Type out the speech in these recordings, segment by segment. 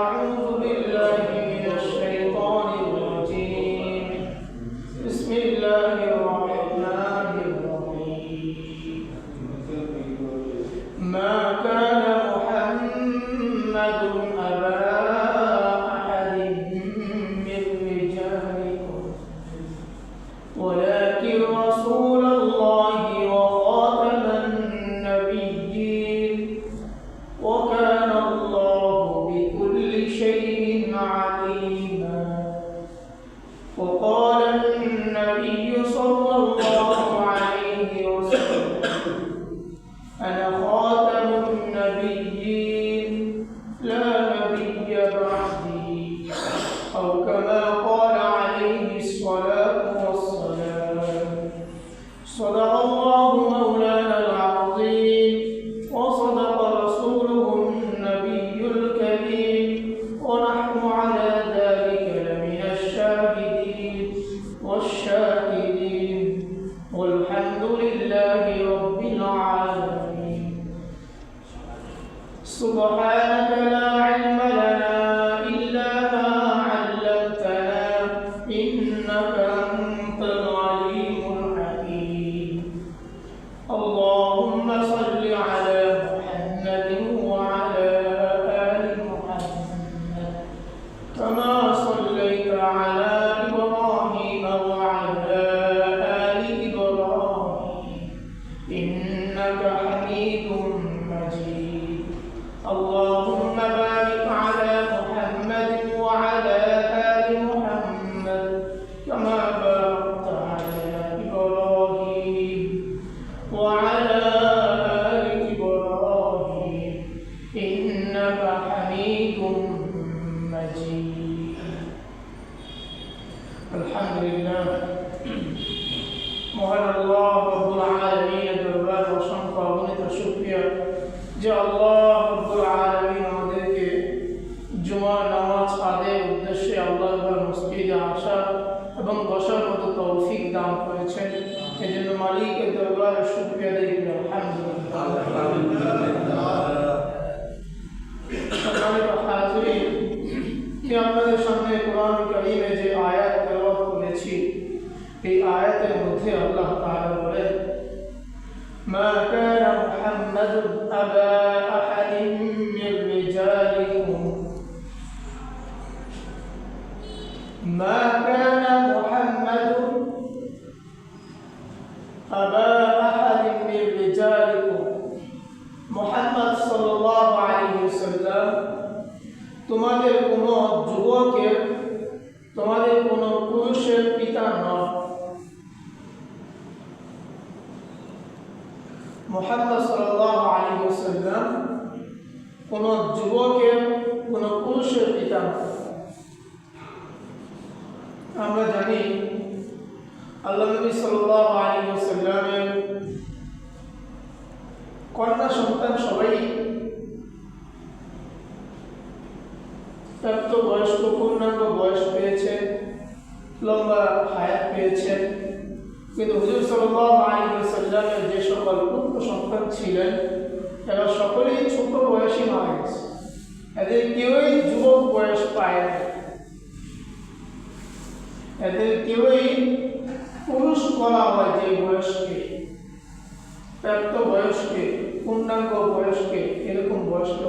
أعوذ بالله من الشيطان الرجيم بسم الله الرحمن الرحيم ما كان محمد أبا أحد من رجالكم ولكن رسول الله وخاتم النبيين وكان الله بكل شيء عليما وقال النبي صلى الله عليه وسلم أنا خاتم النبيين لا نبي بعدي أو كما قال عليه الصلاة والسلام صدق الله مولانا العظيم وصدق رسوله النبي الكريم ونحن على ذلك لمن الشاهدين والشاكرين والحمد لله رب العالمين سبحانك لا علم لنا إلا ما علمتنا إنك أنت العليم الحكيم اللهم صل على محمد وعلى آل محمد كما صليت على إبراهيم وعلى آل إبراهيم إنك حميد مجيد اللهم بارك على محمد وعلى آل محمد كما باركت على إبراهيم وعلى آل إبراهيم إنك حميد مجيد الحمد لله মহান আল্লাহ রব্বুল আলামিনের দরবারে অসংখ্য অগণিত শুকরিয়া যে আল্লাহ রব্বুল আলামিন আমাদেরকে জুমার নামাজ আদায়ের উদ্দেশ্যে আল্লাহর মসজিদে আসা এবং বসার মতো তৌফিক দান করেছেন এজন্য মালিকের দরবারে শুকরিয়া আদায় করি আলহামদুলিল্লাহ সম্মানিত হাজিরিন কি আপনাদের সামনে কোরআন কারীমে যে আয়াত তেলাওয়াত করেছি এই আয়াতের মধ্যে আল্লাহ তাআলা বলেন মা কানা মুহাম্মাদুন আবা আহাদিন মির রিজালিকুম মা কানা মুহাম্মাদুন আবা আহাদিন মির রিজালিকুম মুহাম্মদ সাল্লাল্লাহু আলাইহি ওয়াসাল্লাম তোমাদের কোনো যুবকের তোমাদের কোনো পুরুষের পিতা নয় মুহাম্মদ সাল্লাল্লাহু আলাইহি ওয়াসাল্লাম কোনো যুবকের কোনো পুরুষের পিতা নয় আমরা জানি আল্লাহ নবী সাল্লাল্লাহু আলাইহি ওয়াসাল্লামের কন্যা সন্তান সবাই প্রাপ্ত বয়স্ক পূর্ণাঙ্গ বয়স পেয়েছে লম্বা হায়াত পেয়েছেন কিন্তু হুজুর সাল্লাল্লাহু আলাইহি ওয়াসাল্লামের যে সকল পুত্র সন্তান ছিলেন এরা সকলেই ছোট বয়সী মারা গেছে এদের কেউই যুবক বয়স পায় না এদের কেউই পুরুষ বলা হয় যে বয়সকে প্রাপ্ত বয়সকে পূর্ণাঙ্গ বয়সকে এরকম বয়স্ক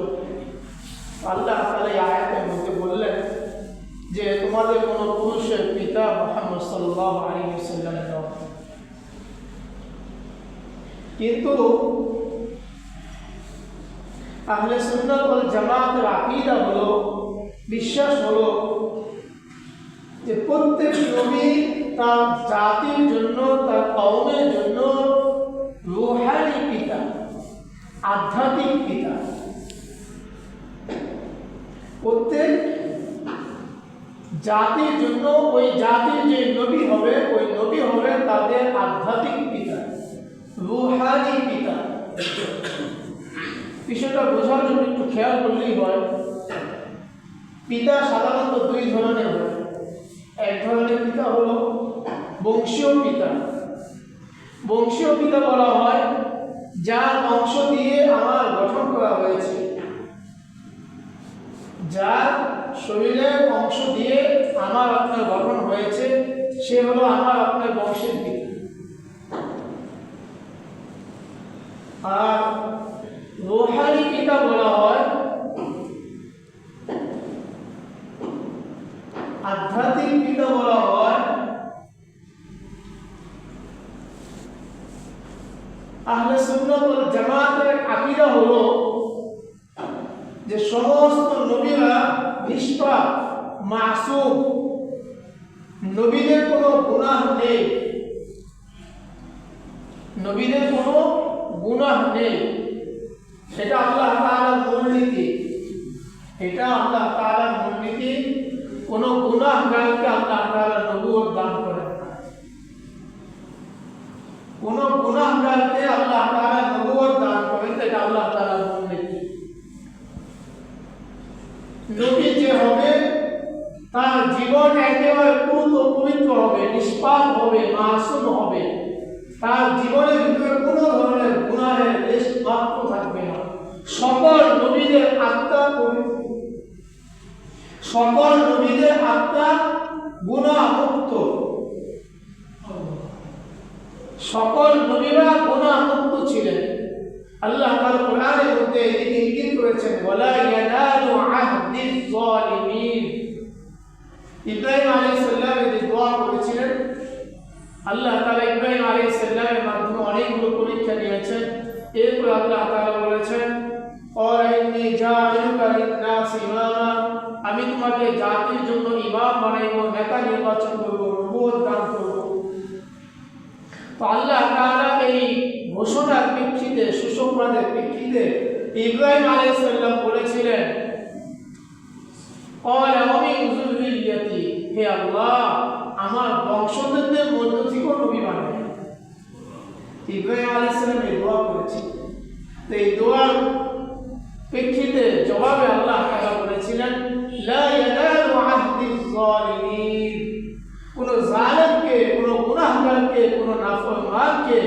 আল্লাহ তাআলা এই আয়াতের মধ্যে বললেন যে তোমাদের কোনো পুরুষের পিতা মুহাম্মদ সাল্লাল্লাহু আলাইহি ওয়াসাল্লাম নয় কিন্তু আহলে সুন্নাত ওয়াল জামাতের আকীদা হলো বিশ্বাস হলো যে প্রত্যেক নবী তার জাতির জন্য তার কওমের জন্য রূহানি পিতা আধ্যাত্মিক পিতা প্রত্যেক জাতির জন্য ওই জাতির যে নবী হবে ওই নবী হবে তাদের আধ্যাত্মিক পিতা রূহানি পিতা বিষয়টা বোঝার জন্য একটু খেয়াল করলেই হয় পিতা সাধারণত দুই ধরনের হয় এক ধরনের পিতা হলো বংশীয় পিতা বংশীয় পিতা বলা হয় যার অংশ দিয়ে আমার গঠন করা হয়েছে, যার শরীরের অংশ দিয়ে আমার আপনার গঠন হয়েছে, সে হলো আমার আপনার বংশের পিতা। আর রূহানি পিতা বলা হয় আধ্যাত্মিক পিতা বলা হয় আহলে সুন্নাত ওয়াল জামাতের আকীদা হলো যে সমস্ত নবীরা নিষ্পাপ, মাসুম, নবীদের কোনো গুনাহ নেই, নবীদের কোনো গুনাহ নেই। এটা আল্লাহ তাআলার মূলনীতি, এটা আল্লাহ তাআলার মূলনীতি। কোনো গুনাহগারকে আল্লাহ তাআলা নবুয়ত দান করেন না, কোনো গুনাহগারকে আল্লাহ তাআলা নবুয়ত দান করেন, এটা আল্লাহ তাআলার মূলনীতি। নবী যে হবে তার জীবন একেবারে পবিত্র হবে, নিষ্পাপ হবে, মাসুম হবে, তার জীবনের ভিতরে কোনো ধরনের গুনাহের লেশ মাত্র থাকবে না। সকল নবীদের আত্মা পবিত্র, সকল নবীদের আত্মা গুনাহমুক্ত, সকল নবীরা গুনাহমুক্ত ছিলেন। আল্লাহ তাআলা কোরআনের মধ্যে ইঙ্গিত করেছেন, ওয়ালা ইয়ানালু আহদিজ যালিমিন। ইব্রাহিম আলাইহিস সালাম যে দোয়া করেছিলেন, আল্লাহ তাআলা ইব্রাহিম আলাইহিস সালামের মাধ্যমে অনেকগুলো পরীক্ষা নিয়েছেন। এরপর আল্লাহ তাআলা বলেছেন, ক্বালা ইন্নী জাইলুকা লিন-নাসি ইমামা, আমি তোমাকে জাতির জন্য ইমাম বানাইব, নেতা নির্বাচন করব, নবুয়ত দান করব। তো আল্লাহ তাআলা এই ঘোষণার প্রেক্ষিতে, সুসংবাদের প্রেক্ষিতে ইব্রাহিম আলাইহিস সালাম বলেছিলেন, ক্বালা ওয়া মিন যুররিয়্যাতি, হে আল্লাহ আমার বংশধরদের মধ্য থেকে নবী বানাবেন। ইব্রাহিম আলাইহিস সালাম এই দোয়া করেছেন। তো এই দোয়ার প্রেক্ষিতে জবাবে আল্লাহ তাআলা বলেছিলেন, লা ইয়ানালু আহদিজ যালিমিন, কোন জালেমকে, কোন গুনাহগারকে, কোন নাফরমানকে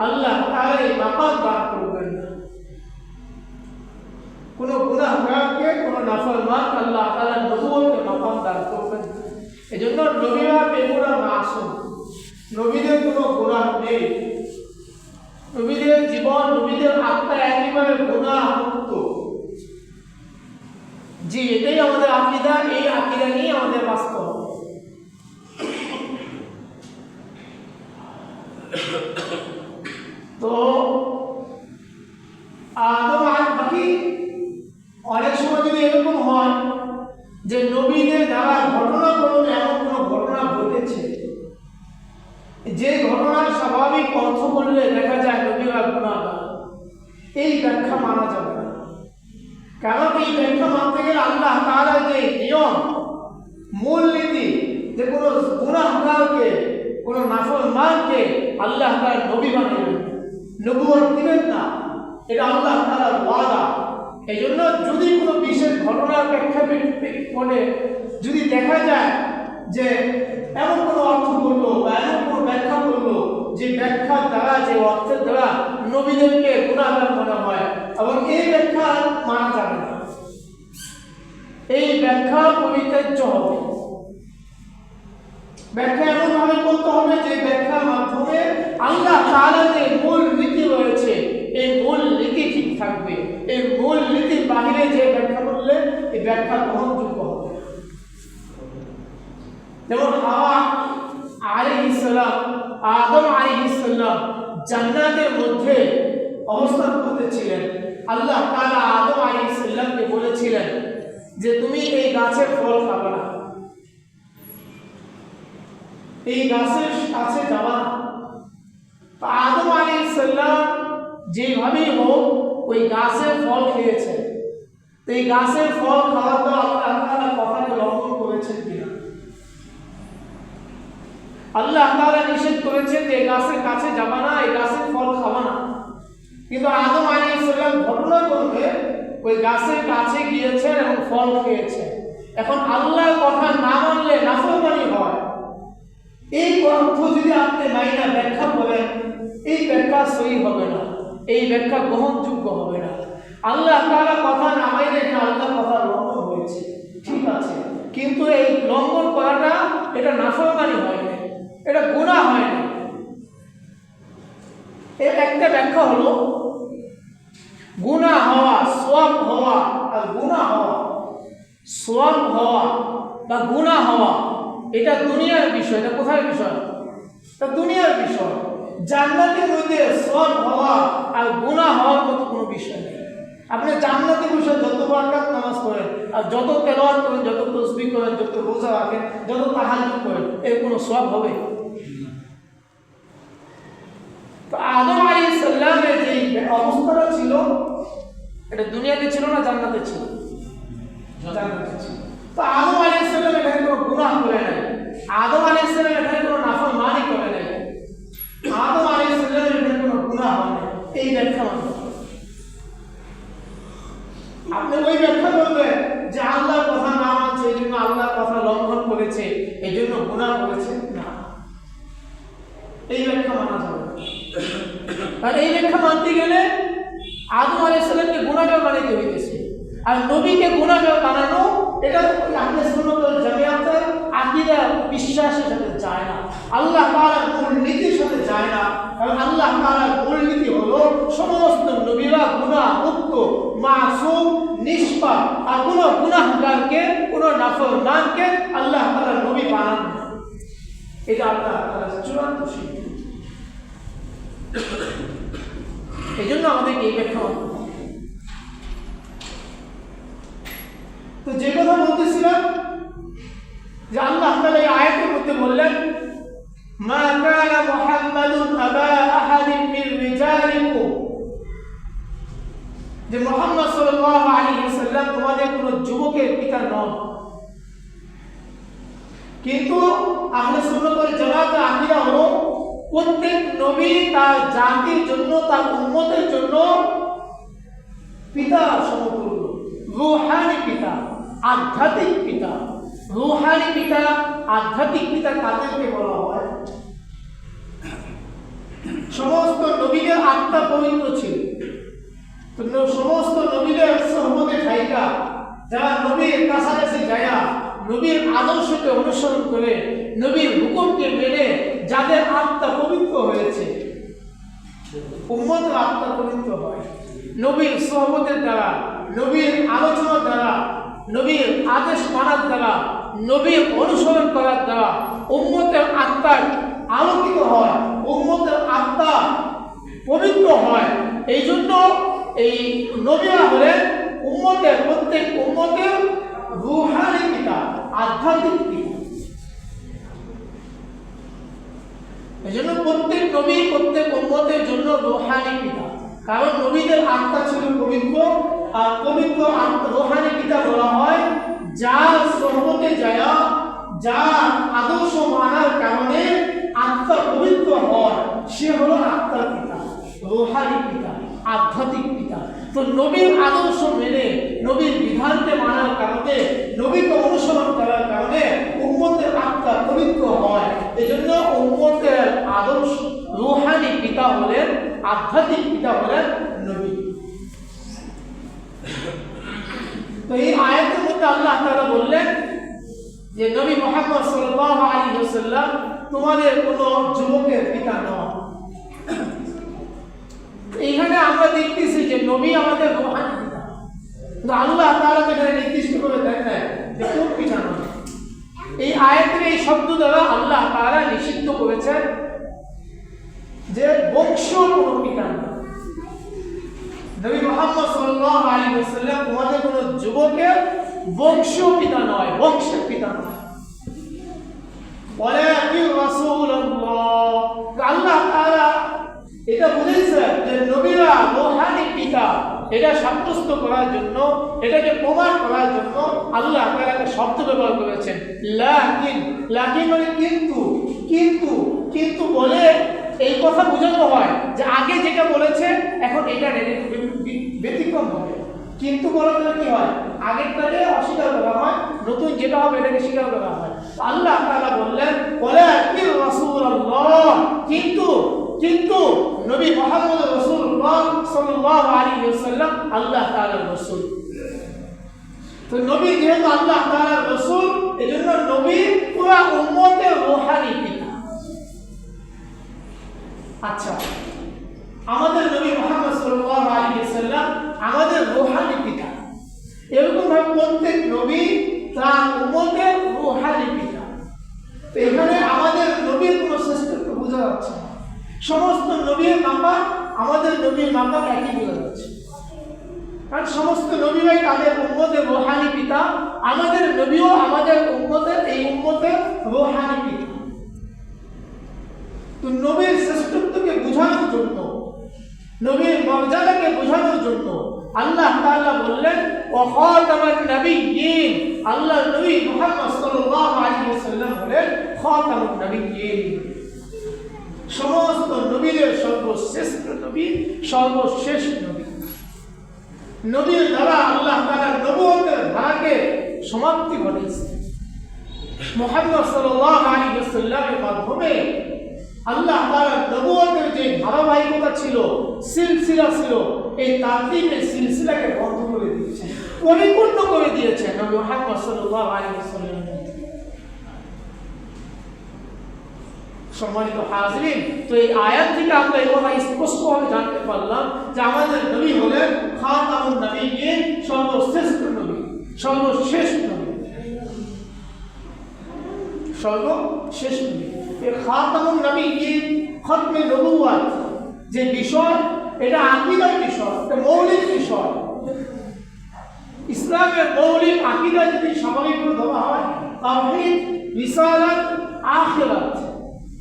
আল্লাহ তাআলা এই মাকাম দান করবেন না। কোন গুনাহগারকে, কোন নাফরমানকে আল্লাহ তাআলা নবুয়তের মাকাম দান করবেন না। এজন্য নবীরা বেগুনাহ, মাসুম, নবীদের কোনো গুনাহ নেই, নবীদের জীবন, নবীদের আত্মা একেবারে গুনাহমুক্ত। জি, এটাই আমাদের আকীদা, এই আকীদা নিয়ে আমাদের বাস্তব। তো আদম আর বাকি অনেক সময় যদি এরকম হয় যে নবীদের দ্বারা ঘটনা কোনো এমন কোনো ঘটনা ঘটেছে যে ঘটনার স্বাভাবিক অর্থ করলে দেখা যায় নবীরা গুনাহগার, এই ব্যাখ্যা মানা যাবে না। কারণ এই ব্যাখ্যা মানতে গেলে আল্লাহ তাআলার যে নিয়ম, মূলনীতি, যে কোনো গুনাহগারকে, কোনো নাফরমানকে আল্লাহ তাআলা নবী বানাবেন, নবুয়ত দিবেন না, এটা আল্লাহ তাআলার ওয়াদা। এই জন্য যদি কোনো বিশেষ ঘটনার প্রেক্ষাপটে যদি দেখা যায় যে এমন কোনো অর্থ করলো বা এমন কোনো ব্যাখ্যা করলো যে ব্যাখ্যার দ্বারা, যে অর্থের দ্বারা নবীদেরকে গুনাহগার মনে হয়, এবং এই ব্যাখ্যা মানা যাবে না, এই ব্যাখ্যা পরিত্যাজ্য হবে। ব্যাখ্যা এমন ভাবে করতে হবে যে ব্যাখ্যার মাধ্যমে আল্লাহ তাআলার যে মূল নীতি রয়েছে, এই মূল নীতি ঠিক থাকবে। এই মূল নীতির বাহিরে যে ব্যাখ্যা করলে এই ব্যাখ্যা গ্রহণযোগ্য হবে। যেমন হাওয়া আলাইহিস সালাম, আদম আলাইহিস সালাম জান্নাতের মধ্যে অবস্থান করতেছিলেন। আল্লাহ তাআলা আদম আলাইহিস সালামকে বলেছিলেন যে তুমি এই গাছের ফল খাবে না, এই গাছের কাছে যাবা না। তো আদম আলাইহিস সালাম যেভাবেই হোক ওই গাছের ফল খেয়েছে। তো এই গাছের ফল খাওয়ার তো আল্লাহ তাআলা কথাকে লঙ্ঘন করেছেন কিনা? আল্লাহ তাআলা নিষেধ করেছেন যে গাছের কাছে যাবা না, এই গাছের ফল খাবা না। কিন্তু আদম আলাইহিস সালাম ঘটনা করবে ওই গাছের কাছে গিয়েছেন এবং ফল খেয়েছেন। এখন আল্লাহর কথা না মানলে নাফরমানি হয়। এই অর্থ যদি আপনি মাইনা ব্যাখ্যা করেন, এই ব্যাখ্যা সহি হবে না, এই ব্যাখ্যা গ্রহণযোগ্য হবে না। আল্লাহ তাআলা কথা না মাইনে আল্লাহর কথা লঙ্ঘন হয়েছে, ঠিক আছে। কিন্তু এই লঙ্ঘন করাটা এটা নাফরমানি হয় না, এটা গুনাহ হয় না। এর একটা ব্যাখ্যা হলো গুনাহ হওয়া, সওয়াব হওয়া আর গুনাহ হওয়া, সওয়াব হওয়া বা গুনাহ হওয়া এটা দুনিয়ার বিষয়। এটা কোথায় বিষয়? এটা দুনিয়ার বিষয়। জান্নাতের মধ্যে সওয়াব হওয়া আর গুনাহ হওয়ার মতো কোনো বিষয় নেই। আপনি জান্নাতের বিষয়ে যত রাকাত নামাজ পড়েন আর যত তেলাওয়াত করেন, যত তাসবিহ করেন, যত রোজা রাখেন, যত তাহাজ্জুদ করেন, এর কোনো সওয়াব হবে? তো আদম আলাইহিস সালামের যে অবস্থাটা ছিল এটা দুনিয়াতে ছিল না জান্নাতে ছিল? জান্নাতে ছিল। তো আদম আলাইহিস সালাম এখানে কোনো গুনাহ করে নাই, আদম আলাইহিস সালাম এখানে কোনো নাফরমানি করে নাই, আদম আলাইহিস সালামের এখানে কোনো গুনাহ হয় না। এই ব্যাখ্যা মানতে হবে। আপনি ওই ব্যাখ্যা করবেন যে আল্লাহর কথা না মানছে এই জন্য আল্লাহর কথা লঙ্ঘন করেছে, এই জন্য গুনাহ করেছে, না, এই ব্যাখ্যা মানা যাবে না। আর এই ব্যাখ্যা মানতে গেলে আদম আলাইহিস সালামকে গুনাহগার বানাইতে হইতেছে, আর নবীকে গুনাহগার বানানো এটা আহলে সুন্নাত ওয়াল জামায়াতের আকীদা বিশ্বাসের সাথে যায় না, আল্লাহ তাআলার মূলনীতির সাথে যায় না। কারণ আল্লাহ তাআলার মূলনীতি হলো সমস্ত নবীরা গুনাহ মুক্ত, মাসুম, নিষ্পাপ, আর কোনো গুনাহগারকে, কোনো নাফরমানকে আল্লাহ তাআলা নবী বানান না। এটা আল্লাহ তাআলার চূড়ান্ত সিদ্ধান্ত। এই জন্য আমাদেরকে এই ব্যাখ্যা করতে হবে। তো যে কথা বলতেছিলাম যে আল্লাহ তাআলা এই আয়াতের মধ্যে বললেন মা কানা মুহাম্মাদুন আবা আহাদিন মির রিজালিকুম, যে মুহাম্মদ সাল্লাল্লাহু আলাইহি ওয়াসাল্লাম তোমাদের কোন যুবকের পিতা নন। কিন্তু আহলে সুন্নাত ওয়াল জামায়াতের আকীদা হলো প্রত্যেক নবী তার জাতির জন্য, তার উম্মতের জন্য পিতা সমতুল্য, রূহানি পিতা, আধ্যাত্মিক পিতা। রূহানি পিতা, আধ্যাত্মিক পিতা কাদেরকে বলা হয়? সমস্ত নবীদের আত্মা পবিত্র ছিল, তো সমস্ত নবীদের সহমতে থাইকা যারা নবীর কাছাকাছি যায়, নবীর আদর্শকে অনুসরণ করে, নবীর হুকুমকে মেনে যাদের আত্মা পবিত্র হয়েছে, উম্মতের আত্মা পবিত্র হয় নবীর সহমতের দ্বারা, নবীর আলোচনার দ্বারা, নবীর আদেশ মানার দ্বারা, নবীর অনুসরণ করার দ্বারা উম্মতের আত্মা আলোকিত হয়, উম্মতের আত্মা পবিত্র হয়। এই জন্য এই নবীরা হলেন উম্মতের, প্রত্যেক উম্মতের রূহানি পিতা, আধ্যাত্মিক পিতা। এই জন্য প্রত্যেক নবী, প্রত্যেক উম্মতের জন্য রূহানি পিতা, কারণ নবীদের আত্মা ছিল পবিত্র। আর পবিত্র রূহানি পিতা বলা হয় যার সহমতে যায়, যার আদর্শ মানার কারণে আত্মা পবিত্র হয়, সে হলো আত্মার পিতা, রূহানি পিতা, আধ্যাত্মিক পিতা। তো নবীর আদর্শ মেনে, নবীর বিধানকে মানার কারণে, নবীকে অনুসরণ করার কারণে উম্মতের আত্মা পবিত্র হয়। এজন্য উম্মতের আদর্শ রূহানি পিতা হলেন, আধ্যাত্মিক পিতা হলেন নবী। তো এই আয়াতের মধ্যে আল্লাহ তাআলা বললেন যে নবী মুহাম্মদ সাল্লাল্লাহু আলাইহি ওয়াসাল্লাম তোমাদের কোনো যুবকের পিতা নন। এইখানে আমরা দেখতেছি যে নবী আমাদের রূহানি পিতা, কিন্তু আল্লাহ তাআলা এখানে নির্দিষ্ট করে দেখেন যে কোন পিতা নন। এই আয়াতের এই শব্দ দ্বারা আল্লাহ তাআলা নিষিদ্ধ করেছেন যে বংশীয় কোনো পিতা নন। নবী মুহাম্মদ সাল্লাল্লাহু আলাইহি ওয়াসাল্লাম তোমাদের কোনো যুবকের বংশীয় পিতা নয়, বংশের পিতা নয়। ওয়ালাকিন রাসূলুল্লাহ, আল্লাহ তাআলা এটা বলেছেন যে নবীরা রূহানি পিতা, এটা সাব্যস্ত করার জন্য, এটাকে প্রমাণ করার জন্য আল্লাহ তাআলা একটা শব্দ ব্যবহার করেছেন লাকিন। লাকিন মানে কিন্তু, কিন্তু, কিন্তু বলে এই কথা বোঝানো হয় যে আগে যেটা বলেছে এখন এটা ব্যতিক্রম হবে। কিন্তু বলার কি হয়, আগেরটাকে অস্বীকার করা হয়, নতুন যেটা হবে এটাকে স্বীকার করা হয়। আল্লাহ তাআলা বললেন ওয়ালাকিন রাসূলুল্লাহ, কিন্তু, কিন্তু নবী মুহাম্মদ রাসূলুল্লাহ সাল্লাল্লাহু আলাইহি ওয়াসাল্লাম আল্লাহ তাআলার রাসূল। তো নবী যেহেতু আল্লাহ তাআলার রাসূল, আচ্ছা, আমাদের নবী মুহাম্মদ সাল্লাল্লাহু আলাইহি ওয়াসাল্লাম আমাদের রূহানি পিতা। এরকম ভাবে প্রত্যেক নবী তার উম্মতের রূহানি পিতা। তো এখানে আমাদের নবীর কোনো শ্রেষ্ঠত্ব বোঝা যাচ্ছে না। সমস্ত নবীর মাকাম আমাদের নবীর মাকাম একই বোঝা যাচ্ছে, কারণ সমস্ত নবী ভাই তাদের উম্মতের রূহানি পিতা। আমাদের নবীও আমাদের উম্মতের এই উম্মতের রূহানি পিতা। তো নবীর শ্রেষ্ঠত্বকে বোঝানোর জন্য, নবীর মর্যাদাকে বোঝানোর জন্য আল্লাহ তাআলা বললেন ওয়া খাতামান নাবিয়্যিন। আল্লাহ নবী মুহাম্মদ সাল্লাল্লাহু আলাইহি ওয়াসাল্লাম হলেন খাতামুন নাবিয়্যিন, সমস্ত নবীদের সর্বশ্রেষ্ঠ নবী, সর্বশেষ নবী। নবীর দ্বারা আল্লাহ তাআলা নবুয়তের ধারাকে সমাপ্তি ঘটিয়েছে। মুহাম্মদ সাল্লাল্লাহু আলাইহি ওয়াসাল্লামের মাধ্যমে আল্লাহ তাআলা নবুয়তের যে ধারাবাহিকতা ছিল, সিলসিলা ছিল, এই তারতিবের সিলসিলাকে বন্ধ করে দিয়েছেন, পরিপূর্ণ করে দিয়েছেন নবী মুহাম্মদ সাল্লাল্লাহু আলাইহি ওয়াসাল্লাম। সম্মানিত হাজিরিন, তো এই আয়াত থেকে আমরা এই কথা স্পষ্টভাবে জানতে পারলাম যে আমাদের নবী হলেন খাতামুন নাবিয়্যিন, সর্বশ্রেষ্ঠ নবী, সর্বশেষ নবী, সর্বশেষ নবী। এই খাতামুন নাবিয়্যিন, খতমে নবুওয়াত যে বিষয়, এটা আকীদার বিষয়, এটা মৌলিক বিষয়। ইসলামের মৌলিক আকীদা যদি স্বাভাবিকভাবে ধরা হয়, তাওহীদ, রিসালাত, আখিরাত।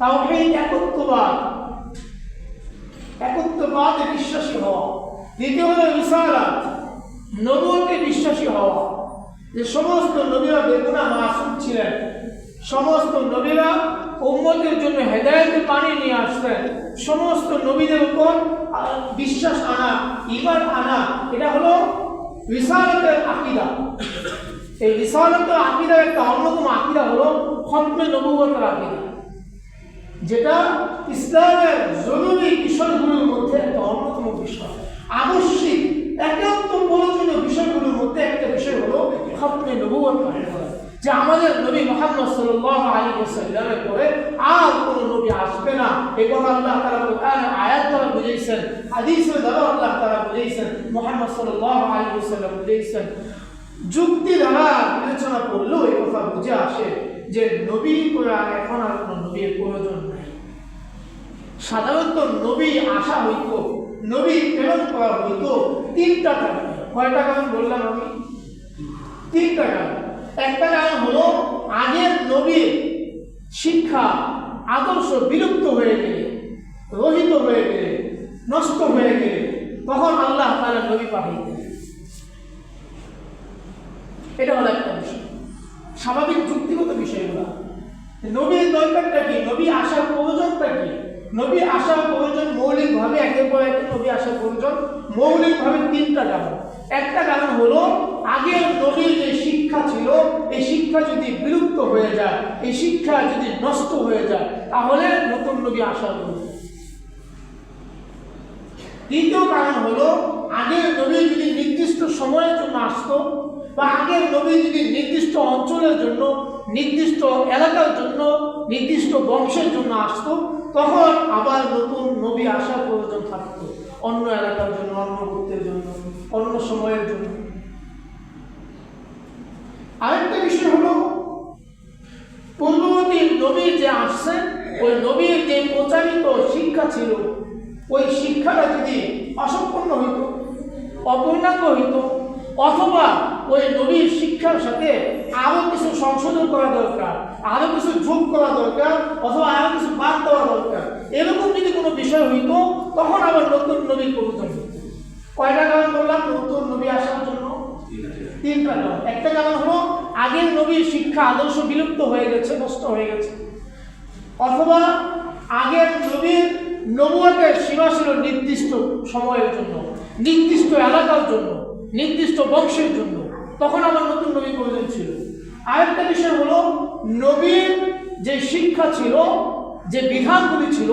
তাওহীদ একত্ববাদ, একত্ববাদে বিশ্বাসী হওয়া। দ্বিতীয় হলো রিসালাত, নবুয়তে বিশ্বাসী হওয়া, যে সমস্ত নবীরা বেগুনাহ মাসুম ছিলেন, সমস্ত নবীরা উম্মতের জন্য হেদায়েতের পানি নিয়ে আসতেন। সমস্ত নবীদের উপর বিশ্বাস আনা, ঈমান আনা, এটা হলো রিসালাতের আকীদা। এই রিসালাতের আকীদার একটা অন্যতম আকীদা হলো খতমে নবুয়তের আকীদা, যেটা ইসলামের জরুরি বিষয়গুলোর মধ্যে একটা অন্যতম বিষয়, আবশ্যিক একান্ত প্রয়োজনীয় বিষয়গুলোর মধ্যে একটা বিষয় হলো খতমে নবুয়ত পালন করা, যে আমাদের নবী মুহাম্মদ সাল্লাল্লাহু আলাইহি ওয়াসাল্লামের পরে আর কোনো নবী আসবে না। এই কথা আল্লাহ তাআলা কোরআনের আয়াত দ্বারা বুঝিয়েছেন, হাদিসের দ্বারা আল্লাহ তাআলা বুঝিয়েছেন, মুহাম্মদ সাল্লাল্লাহু আলাইহি ওয়াসাল্লাম বুঝিয়েছেন। যুক্তি দ্বারা বিবেচনা করলেও এই কথা বুঝে আসে যে নবী করে এখন আর কোনো নবীর প্রয়োজন নাই। সাধারণত নবী আসা হইতো, নবী প্রেরণ করা হইতো তিনটা কারণে। কয়টা কারণ বললাম আমি? তিনটা কারণ। একটা কারণ হলো আগের নবীর শিক্ষা আদর্শ বিলুপ্ত হয়ে গেলে, রহিত হয়ে গেলে, নষ্ট হয়ে গেলে, তখন আল্লাহ তাআলা নবী পাঠাইতেন। এটা হলো একটা বিষয়, স্বাভাবিক যুক্তিগত বিষয়গুলো। নবীর দরকারটা কি, নবী আসার প্রয়োজনটা কি? নবী আসার প্রয়োজন মৌলিকভাবে, একের পর এক নবী আসার প্রয়োজন মৌলিকভাবে তিনটা কারণ। একটা কারণ হলো আগের নবীর যে শিক্ষা ছিল, এই শিক্ষা যদি বিলুপ্ত হয়ে যায়, এই শিক্ষা যদি নষ্ট হয়ে যায়, তাহলে নতুন নবী আসার প্রয়োজন। দ্বিতীয় কারণ হলো আগের নবী যদি নির্দিষ্ট সময়ের জন্য আসতো, বা আগের নবী যদি নির্দিষ্ট অঞ্চলের জন্য, নির্দিষ্ট এলাকার জন্য, নির্দিষ্ট বংশের জন্য আসতো, তখন আবার নতুন নবী আসার প্রয়োজন থাকতো অন্য এলাকার জন্য, অন্য গোত্রের জন্য, অন্য সময়ের জন্য। আরেকটা বিষয় হলো পূর্ববর্তী নবী যে আসছেন, ওই নবীর যে প্রচারিত শিক্ষা ছিল, ওই শিক্ষাটা যদি অসম্পূর্ণ হইত, অপূর্ণাঙ্গ হইত, অথবা ওই নবীর শিক্ষার সাথে আরো কিছু সংশোধন করা দরকার, আরো কিছু যোগ করা দরকার, অথবা আরো কিছু বাদ দেওয়া দরকার, এরকম যদি কোনো বিষয় হইত, তখন আবার নতুন নবীর প্রয়োজন হইত। কয়টা কারণ বললাম নতুন নবী আসার জন্য? তিনটা কারণ। একটা কারণ হলো আগের নবীর শিক্ষা আদর্শ বিলুপ্ত হয়ে গেছে, নষ্ট হয়ে গেছে, অথবা আগের নবীর নবুয়তের সীমা ছিল নির্দিষ্ট সময়ের জন্য, নির্দিষ্ট এলাকার জন্য, নির্দিষ্ট বংশের জন্য, তখন আমার নতুন নবী প্রয়োজন ছিল। আরেকটা বিষয় হলো নবীর যে শিক্ষা ছিল, যে বিধানগুলি ছিল,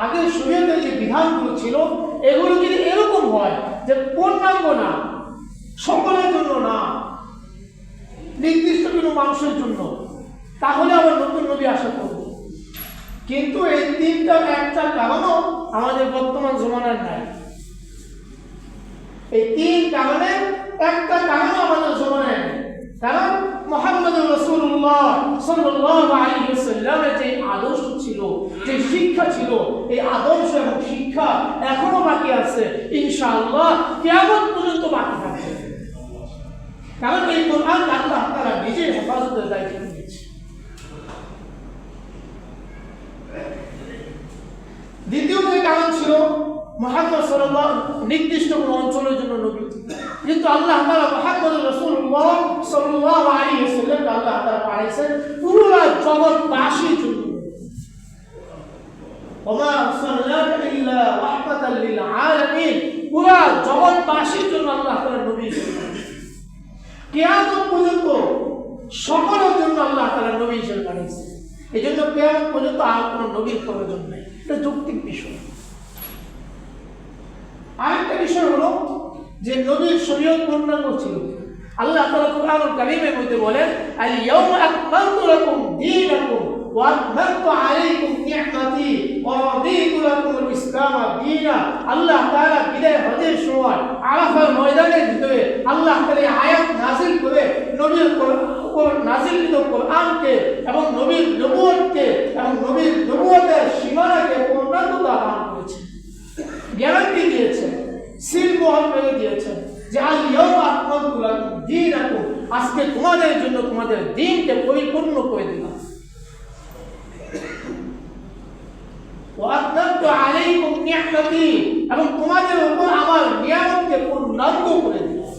আগের শরীয়তের যে বিধানগুলো ছিল, এগুলো যদি এরকম হয় যে পূর্ণাঙ্গ না, সকলের জন্য না, নির্দিষ্ট কোনো মানুষের জন্য, তাহলে আবার নতুন নবী আসা করবে। কিন্তু এই তিনটা একটা কারণও আমাদের বর্তমান জমানার নাই। এই তিন কারণের একটা কারণও আমাদের জমানায় নেই। কারণ মুহাম্মদুর রাসূলুল্লাহ সাল্লাল্লাহু আলাইহি ওয়াসাল্লামের যে আদর্শ ছিল, যে শিক্ষা ছিল, এই আদর্শ এবং শিক্ষা এখনো বাকি আছে, ইনশাআল্লাহ কিয়ামত পর্যন্ত বাকি থাকবে। কারণ এই কোরআন আল্লাহ তাআলা নিজে হেফাজতের দায়িত্ব নিয়েছে। দ্বিতীয় যে কারণ ছিল, মুহাম্মদ সাল্লাল্লাহু নির্দিষ্ট কোন অঞ্চলের জন্য নবী, কিন্তু আল্লাহ তাআলা মুহাম্মদ রাসূলুল্লাহ সাল্লাল্লাহু আলাইহি ওয়াসাল্লাম আল্লাহ তাআলা পাঠাইছেন পুরো জগৎবাসীর জন্য। ওমা আরসালনাকা ইল্লা রাহমাতাল লিল আলামিন, পুরো জগৎবাসীর জন্য আল্লাহ তাআলা নবী পাঠিয়েছেন। কিয়ামত পর্যন্ত সকলের জন্য আল্লাহ তাআলা নবী হিসেবে পাঠিয়েছেন। এজন্য কিয়ামত পর্যন্ত আর কোনো নবীর প্রয়োজন নেই। এটা যৌক্তিক বিষয়। আরেকটা বিষয় হলো যে নবীর শরীয়ত পূর্ণাঙ্গ ছিল। আল্লাহ তাআলা কুরআনুল কারীমের মধ্যে বলেন, আল ইয়াউমা আকমালতু লাকুম দীনাকুম ওয়া আতমামতু আলাইকুম নি'মাতি ওয়া রাদিতু লাকুমুল ইসলাম দীনা। আল্লাহ তাআলা বিদায় হজের সময় আরাফার ময়দানের ভিতরে আল্লাহ তাআলা আয়াত নাযিল করে নবীর উপর নাযিলকৃত কোরআনকে এবং নবীর নবুয়তকে এবং নবীর নবুয়তের সীমানাকে পূর্ণাঙ্গতা দান করেছেন, গ্যারান্টি দিয়েছেন, সিল মোহর করে দিয়েছেন যে আল ইয়াউমা আকমালতু লাকুম দীনাকুম, আজকে তোমাদের জন্য তোমাদের দ্বীনকে পরিপূর্ণ করে দিলাম। ওয়া আতমামতু আলাইকুম নি'মাতি, এবং তোমাদের উপর আমার নিয়ামতকে পূর্ণাঙ্গ করে দিলাম।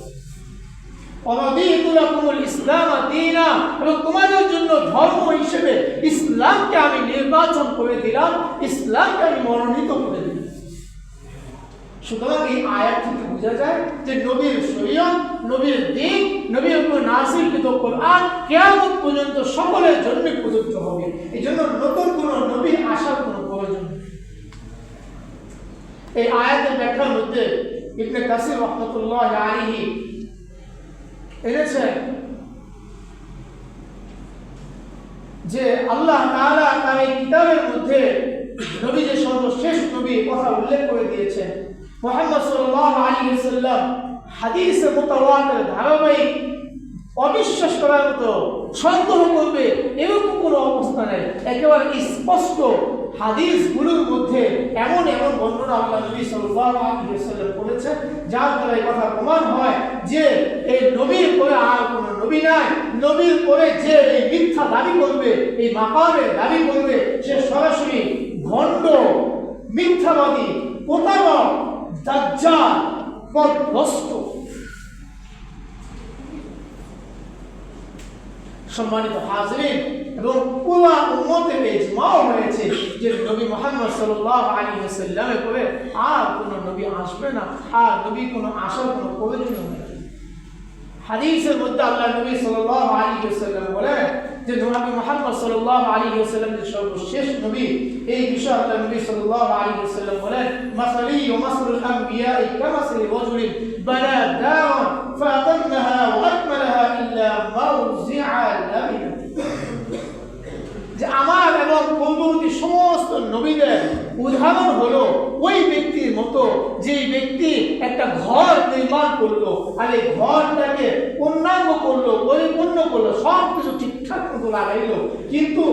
ওয়া রাদিতু লাকুমুল ইসলাম দীনা, এবং তোমাদের জন্য ধর্ম হিসেবে ইসলামকে আমি নির্বাচন করে দিলাম, ইসলামকে আমি মনোনীত করে দিলাম। সুতরাং এই আয়াত থেকে বোঝা যায় যে নবীর শরীয়ত, নবীর দ্বীন, নবীর উপর নাযিলকৃত কোরআন কিয়ামত পর্যন্ত সকলের জন্য প্রযোজ্য হবে। এই জন্য নতুন কোন নবী আসার কোনো প্রয়োজন নেই। এই আয়াতের ব্যাখ্যার মধ্যে ইবনে কাসির রাহমাতুল্লাহি আলাইহি এনেছেন যে আল্লাহ তাআলা তার এই কিতাবের মধ্যে নবী যে সর্বশেষ নবী কথা উল্লেখ করে দিয়েছেন, মুহাম্মদ সাল্লাল্লাহু আলাইহি ওয়াসাল্লাম হাদিসে মুতাওয়াতির ধারাবাহিক অবিশ্বাস করার মতো, সন্দেহ করবে এরকম কোনো অবস্থা নেই। একেবারে স্পষ্ট হাদিসগুলোর মধ্যে এমন এমন বর্ণনা আল্লাহ নবী সাল্লাল্লাহু আলাইহি ওয়াসাল্লাম করেছেন যার দ্বারা এই কথা প্রমাণ হয় যে এই নবীর পরে আর কোনো নবী নাই। নবীর পরে যে এই মিথ্যা দাবি করবে, এই মাকামের দাবি করবে, সে সরাসরি ভণ্ড, মিথ্যাবাদী, প্রতারক, দাজ্জাল, পথভ্রষ্ট। সম্মানিত হাজিরিন, এবং পুরো উম্মতের ইজমা হয়েছে যে নবী মুহাম্মদ সাল্লাল্লাহু আলাইহি ওয়াসাল্লামের পরে আর কোনো নবী আসবে না, আর নবী কোনো আসার কোনো প্রয়োজন নেই। হাদিসের মধ্যে আল্লাহ নবী সাল্লাল্লাহু আলাইহি ওয়াসাল্লাম বলেন যে নবী মুহাম্মদ সাল্লাল্লাহু আলাইহি ওয়াসাল্লাম যে সর্বশেষ নবী, এই বিষয়ে আল্লাহ নবী সাল্লাল্লাহু আলাইহি ওয়াসাল্লাম বলেন, মাসালি ওয়া মাসলুল আমবিয়া কামাসালি রাজুলিন বানা দাওয়ান ফাতান্নাহা ওয়া আকমালাহা ইল্লা মাউজিআ লাবিনা। যে আমার এবং পূর্ববর্তী সমস্ত নবীদের উদাহরণ হলো ওই ব্যক্তির মতো, যে ব্যক্তি একটা ঘর নির্মাণ করলো আর এই ঘরটাকে পূর্ণাঙ্গ করলো, পরিপূর্ণ করলো, সব কিছু ঠিকঠাক মতো লাগাইলো, কিন্তু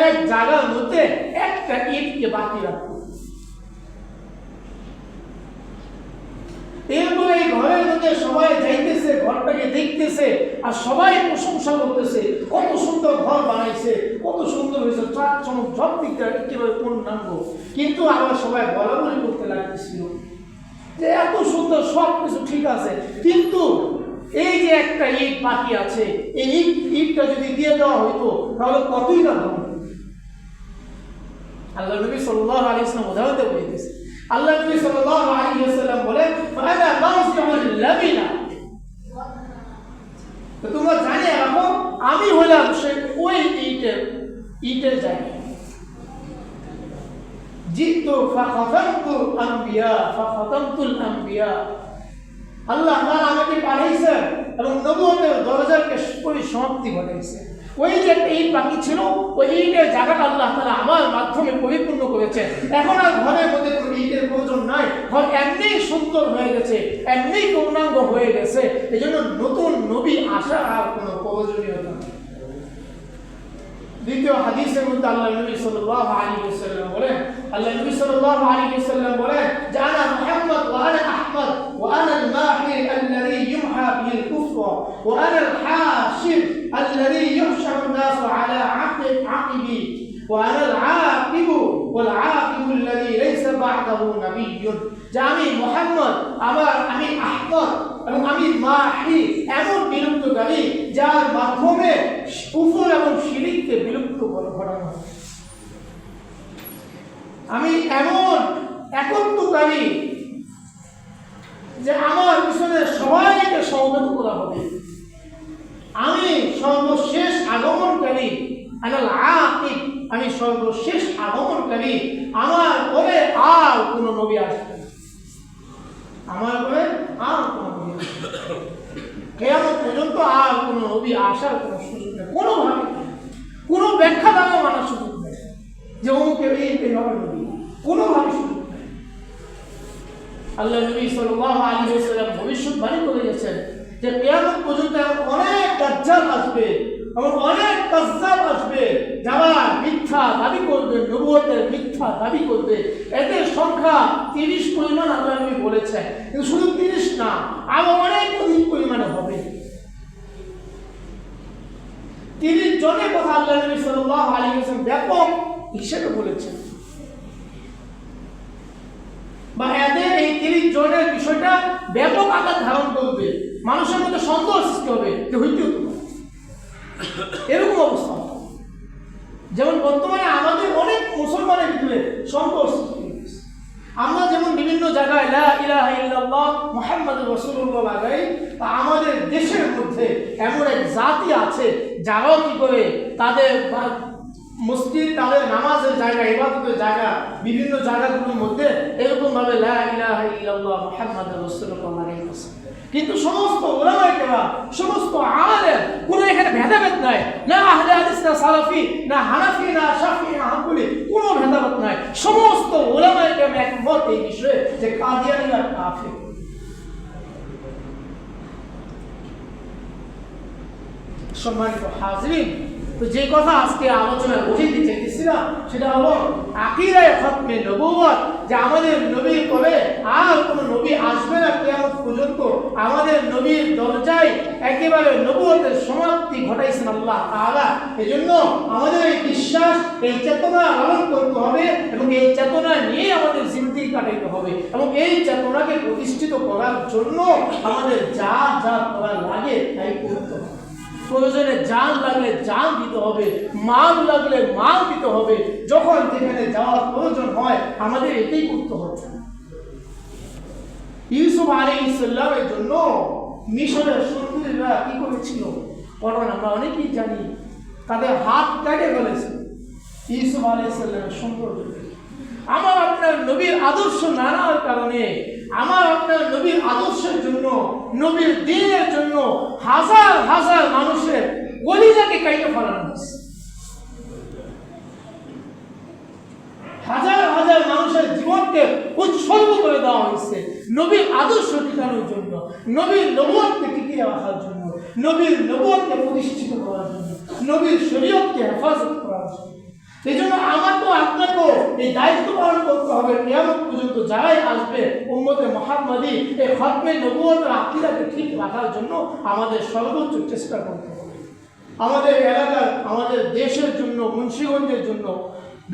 এক জায়গার মধ্যে একটা ইটকে বাকি রাখলো। এরপরে এই ঘরের মধ্যে সবাই যাইতেছে, ঘরটাকে দেখতেছে আর সবাই প্রশংসা করতেছে, কত সুন্দর ঘর বানাইছে, কত সুন্দর হয়েছে, সব দিকটা একেবারে পূর্ণাঙ্গ। কিন্তু আবার সবাই বলাবলি করতে লাগতেছিল যে এত সুন্দর সব কিছু ঠিক আছে, কিন্তু এই যে একটা ইট বাকি আছে, এই ইটটা যদি দিয়ে দেওয়া হইতো তাহলে কতই না ভালো। আল্লাহ নবী সাল্লাল্লাহু আলাইহি ওয়াসাল্লাম উদাহরণ দিয়ে বলতেছে, আল্লাহ নবী সাল্লাল্লাহু আলাইহি ওয়াসাল্লাম বলেন, ফাআনা মাউজিউল লাবিনা, তো তোমরা জানে রাখো আমি হলাম সেই ওই ইটের জায়গা। জিতু ফাখাতামতুল আম্বিয়া, আল্লাহ তাআলা আমাকে পাঠাইছেন এবং নবুয়তের দরজাকে পরিসমাপ্তি ঘটাইছে। ওই যে একটা ইট বাকি ছিল, ওই ইটের জায়গাটা আল্লাহ তাআলা আমার মাধ্যমে পরিপূর্ণ করেছে। এখন আর ঘরের মধ্যে কোনো ইটের প্রয়োজন নাই, ঘর এমনি সুন্দর হয়ে গেছে, এমনি পূর্ণাঙ্গ হয়ে গেছে। এই জন্য নতুন নবী আসার আর কোনো প্রয়োজনীয়তা নেই। দ্বিতীয় হাদিসের মধ্যে আল্লাহ নবী সাল্লাল্লাহু আলাইহি ওয়াসাল্লাম বলেন, আল্লাহ নবী সাল্লাল্লাহু আলাইহি ওয়াসাল্লাম বলেন যে আনা মুহাম্মদ ওয়া আনা আহমদ ওয়া আনা আল-মাহি আল্লাযী ইউহা বিহিল কুফর ওয়া আনা আল-হাশির আল্লাযী ইউহশারু an-নাসু আলা আকিবি ওয়া আনা আল-আকিবু ওয়াল আকিবু আল্লাযী লাইসা বা'দাহু নাবিয়্যুন। যে আমি মুহাম্মদ, আমি আহমদ এবং আমি মাহি, এমন বিলুপ্তকারী যার মাধ্যমে কুফর এবং শিরককে বিলুপ্ত ঘটানো হয়। আমি এমন একত্বকারী যে আমার পিছনে সবাইকে সমবেত করা হবে। আমি সর্বশেষ আগমনকারী, আমি সর্বশেষ আগমনকারী। আমার পরে আর কোন নবী আসবে না, আমার পরে আর কোন নবী আসবে না। কিয়ামত পর্যন্ত আর কোন নবী আসার কোন সুযোগ নেই, কোনোভাবে কোনো ব্যাখ্যা দ্বারা মানার সুযোগ নেই যে অমুক এই নবী, কোনোভাবে সুযোগ নেই। আল্লাহ নবী সাল্লাল্লাহু আলাইহি ওয়াসাল্লাম ভবিষ্যৎবাণী করে গেছেন যে কিয়ামত পর্যন্ত অনেক দাজ্জাল আসবে এবং অনেক কাযযাব আসবে, যারা মিথ্যা দাবি করবে, নবুয়তের মিথ্যা দাবি করবে। এদের সংখ্যা 30 পরিমাণ আল্লাহ নবী বলেছেন, কিন্তু শুধু 30 না, আরো অনেক অধিক পরিমাণে হবে। 30 জনের কথা আল্লাহ নবী সাল্লাল্লাহু আলাইহি ওয়াসাল্লাম ব্যাপক হিসেবে বলেছেন, বা এদের এই 30 জনের বিষয়টা ব্যাপক আকার ধারণ করবে। মানুষের মধ্যে সন্দেহ সৃষ্টি হবে যে হইতেও তো এরকম অবস্থা। যেমন বর্তমানে আমাদের অনেক মুসলমানের ভিতরে সন্দেহ সৃষ্টি হয়েছে। আমরা যেমন বিভিন্ন জায়গায় লা ইলাহা ইল্লাল্লাহ মুহাম্মাদুর রাসূলুল্লাহ লাগাই, তা আমাদের দেশের মধ্যে এমন এক জাতি আছে যারাও কি করে তাদের মসজিদ, তাদের নামাজের জায়গা, ইবাদতের জায়গা, বিভিন্ন জায়গাগুলোর মধ্যে এরকম ভাবে লা ইলাহা ইল্লাল্লাহ মুহাম্মাদুর রাসূলুল্লাহ লাগাইছে। কিন্তু সমস্ত উলামায়ে কেরাম, সমস্ত আলেম, কোনো এখানে ভেদাভেদ নাই, না আহলে হাদিস, না সালাফি, না হানাফি, না শাফি, না হাম্বলি, কোনো ভেদাভেদ নাই। সমস্ত উলামায়ে কেরাম একমত এই বিষয়ে যে কাদিয়ানীরা কাফের। সম্মানিত হাজিরিন, তো যে কথা আজকে আলোচনায় বুঝাইতে চাইতেছিলাম সেটা হলো আকীদায়ে খতমে নবুয়ত, যে আমাদের নবীর পরে আর কোনো নবী আসবে না কিয়ামত পর্যন্ত। আমাদের নবীর দরজায় একেবারে নবুয়তের সমাপ্তি ঘটাইছেন আল্লাহ তাআলা। এজন্য আমাদের এই বিশ্বাস, এই চেতনা লালন করতে হবে এবং এই চেতনা নিয়ে আমাদের জিন্দেগি কাটাইতে হবে এবং এই চেতনাকে প্রতিষ্ঠিত করার জন্য আমাদের যা যা করা লাগে তাই করতে হবে। প্রয়োজনে জান লাগলে জান দিতে হবে, মাল লাগলে মাল দিতে হবে। যখন যেখানে যাওয়ার প্রয়োজন হয় আমাদের এটাই করতে হবে। ইউসুফ আলাইহিস সালামের জন্য মিশরের শত্রুরা কি করেছিল পরন আমরা অনেকেই জানি, তাদের হাত কেটে ফেলেছে ইউসুফ আলাইহিস সালামের সৌন্দর্য। আমার আপনার নবীর আদর্শ মানার কারণে, আমার আপনার নবীর আদর্শের জন্য, নবীর দ্বীনের জন্য হাজার হাজার মানুষের কলিজাকে কাইটে ফেলানো হয়েছে। হাজার হাজার মানুষের জীবনকে উৎসর্গ করে দেওয়া হয়েছে নবীর আদর্শ টিকানোর জন্য, নবীর নবুয়তকে টিকিয়ে রাখার জন্য, নবীর নবুয়তকে প্রতিষ্ঠিত করার জন্য, নবীর শরীয়তকে হেফাজত করার জন্য। এই জন্য আমাকেও আপনাকেও এই দায়িত্ব পালন করতে হবে। কিয়ামত পর্যন্ত যারাই আসবে উম্মতে মুহাম্মাদি এই খতমে নবুয়তের আকীদাকে ঠিক রাখার জন্য আমাদের সর্বোচ্চ চেষ্টা করতে হবে। আমাদের এলাকার, আমাদের দেশের জন্য, মুন্সিগঞ্জের জন্য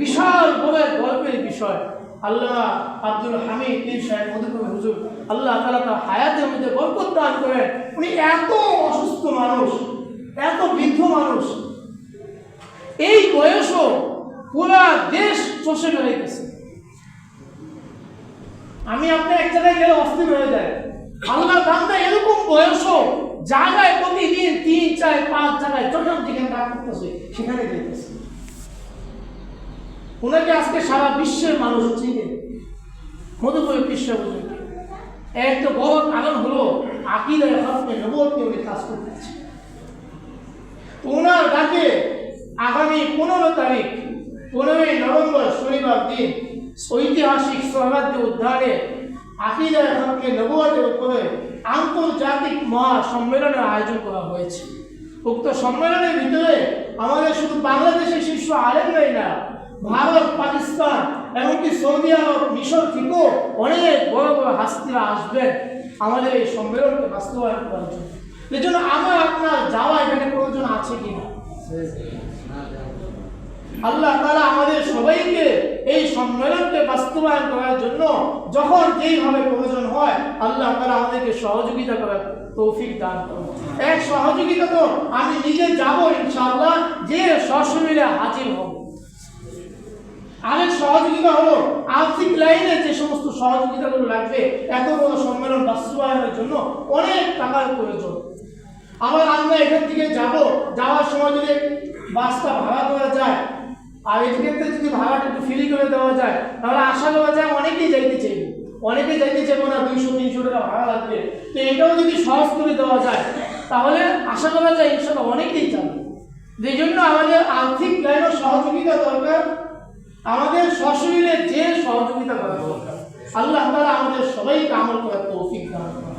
বিশাল বড় গর্বের বিষয়। আল্লামা আব্দুল হামিদ পীর সাহেব মধুপুর হুজুর, আল্লাহ তাআলা তার হায়াতের মধ্যে বরকত দান করেন। উনি এত অসুস্থ মানুষ, এত বৃদ্ধ মানুষ, এই বয়সও পুরা দেশ চষে বেড়াইতেছে। আমি আপনার এক জায়গায় গেলে অস্থির হয়ে যায়। আল্লাহ বান্দা এরকম বয়সও জায়গায় প্রতিদিন 3, 4, 5 জায়গায় যখন যেখানে কাজ করতেছে সেখানে যেতেছে। ওনাকে আজকে সারা বিশ্বের মানুষ চিনে, মধুপুর বিশ্ব পর্যন্ত একটা বড় কারণ হলো আকীদায়ে খতমে নবুয়ত উনি কাজ করতেছে। ওনার ডাকে আগামী 15 তারিখ 15ই নভেম্বর শনিবার দিন ঐতিহাসিক সোহরাওয়ার্দী উদ্যানে আকীদা হকে নবুয়তের উপরে আন্তর্জাতিক মহাসম্মেলনের আয়োজন করা হয়েছে। উক্ত সম্মেলনের ভিতরে আমাদের শুধু বাংলাদেশের শীর্ষ আলেমরাই না, ভারত, পাকিস্তান, এমনকি সৌদি আরব, মিশর থেকেও অনেক বড় বড় হাস্তিরা আসবেন আমাদের এই সম্মেলনকে বাস্তবায়ন করার জন্য। এই জন্য আমার আপনার যাওয়া এখানে প্রয়োজন আছে কিনা? আল্লাহ তাআলা আমাদের সবাইকে এই সম্মেলনকে বাস্তবায়ন করার জন্য যখন যেইভাবে প্রয়োজন হয় আল্লাহ তাআলা আমাদেরকে সহযোগিতা করার তৌফিক দান করুন। এক সহযোগিতা তো আমি নিজে যাব ইনশাআল্লাহ, যে সশরীরে হাজির হব। আরেক সহযোগিতা হলো আর্থিক লাইনে যে সমস্ত সহযোগিতাগুলো লাগবে এত বড় সম্মেলন বাস্তবায়নের জন্য অনেক টাকার প্রয়োজন। আবার আমরা এখান থেকে যাওয়ার সময় যদি বাসটা ভাড়া করা যায় আর এক্ষেত্রে যদি ভাড়াটা একটু ফ্রি করে দেওয়া যায় তাহলে আশা করা যায় অনেকেই যাইতে চাইবে। অনেকেই যাইতে চাইবো না, 200-300 টাকা ভাড়া লাগবে। তো এটাও যদি সহজ করে দেওয়া যায় তাহলে আশা করা যায় ইনশাআল্লাহ অনেকেই যাবে। এই জন্য আমাদের আর্থিক লাইনে সহযোগিতা দরকার, আমাদের সশরীরে যে সহযোগিতা করা দরকার। আল্লাহ তাআলা আমাদের সবাইকে আমল করার তৌফিক দান করুন।